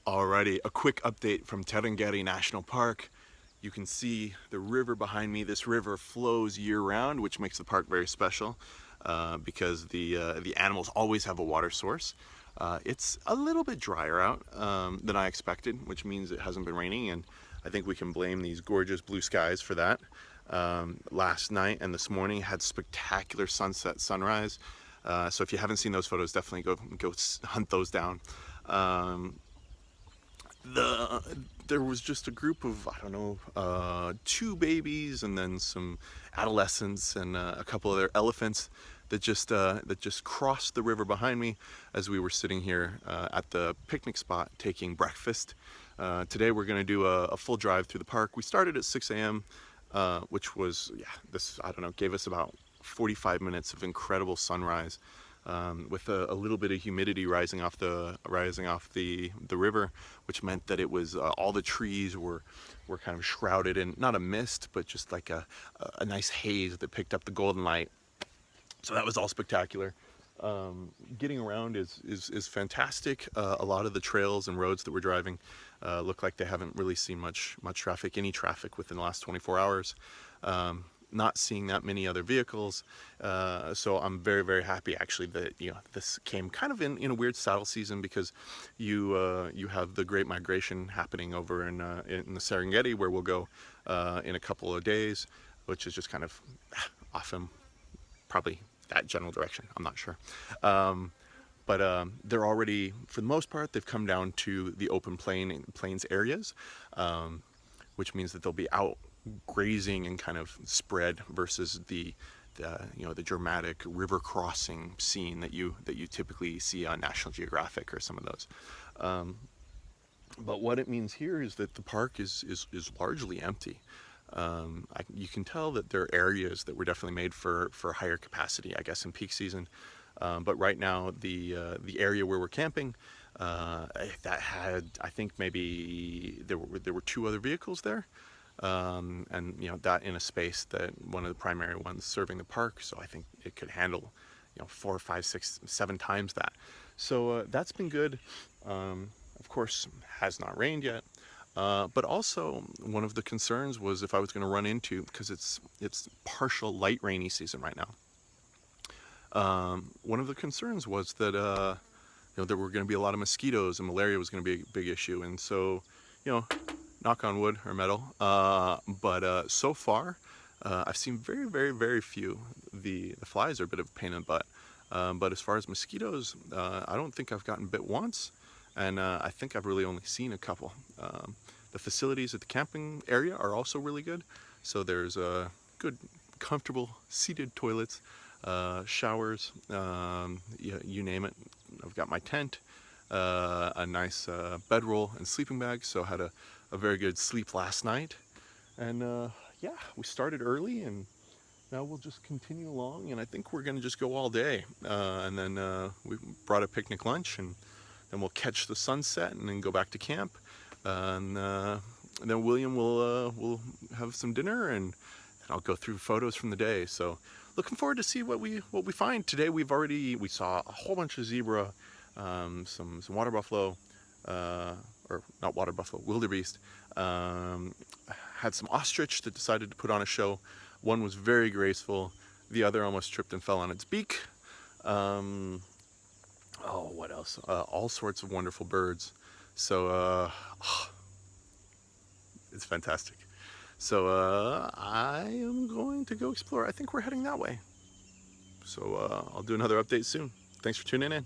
Alrighty, a quick update from Tarangire National Park. You can see the river behind me. This river flows year-round, which makes the park very special because the animals always have a water source. It's a little bit drier out than I expected, which means it hasn't been raining, and I think we can blame these gorgeous blue skies for that. Last night and this morning had spectacular sunset, sunrise. So if you haven't seen those photos, definitely go hunt those down. There was just a group of, I don't know, 2 babies and then some adolescents and a couple of their elephants that just crossed the river behind me as we were sitting here at the picnic spot taking breakfast. Today we're going to do a full drive through the park. We started at 6 a.m., which was, I don't know, gave us about 45 minutes of incredible sunrise. With a little bit of humidity rising off the river, which meant that it was all the trees were kind of shrouded in not a mist, but just like a nice haze that picked up the golden light. So that was all spectacular. Getting around is fantastic. A lot of the trails and roads that we're driving look like they haven't really seen much traffic, any traffic within the last 24 hours. Not seeing that many other vehicles, so I'm very happy actually that this came kind of in a weird saddle season, because you have the Great Migration happening over in the Tarangire, where we'll go in a couple of days, which is just kind of off in probably that general direction. I'm not sure, but they're already, for the most part, they've come down to the open plains areas, which means that they'll be out grazing and kind of spread versus the dramatic river crossing scene that you typically see on National Geographic or some of those. But what it means here is that the park is largely empty. You can tell that there are areas that were definitely made for higher capacity, I guess, in peak season. But right now, the area where we're camping, that had, I think maybe there were 2 other vehicles there. And that in a space that one of the primary ones serving the park, so I think it could handle 4, 5, 6, 7 times that. So that's been good. Of course, has not rained yet, but also one of the concerns was if I was going to run into, because it's partial light rainy season right now. One of the concerns was that there were going to be a lot of mosquitoes and malaria was going to be a big issue, and so knock on wood or metal, but so far I've seen very few. The flies are a bit of a pain in the butt, but as far as mosquitoes, I don't think I've gotten bit once, and I think I've really only seen a couple. The facilities at the camping area are also really good, so there's good comfortable seated toilets, showers, you name it. I've got my tent, a nice bedroll and sleeping bag, so I had a very good sleep last night, and we started early, and now we'll just continue along, and I think we're gonna just go all day, and then we brought a picnic lunch, and then we'll catch the sunset and then go back to camp, and then William will have some dinner, and I'll go through photos from the day. So looking forward to see what we find today. We saw a whole bunch of zebra, some water buffalo, or not water buffalo, wildebeest. Had some ostrich that decided to put on a show. One was very graceful. The other almost tripped and fell on its beak. What else? All sorts of wonderful birds. So it's fantastic. So I am going to go explore. I think we're heading that way. So I'll do another update soon. Thanks for tuning in.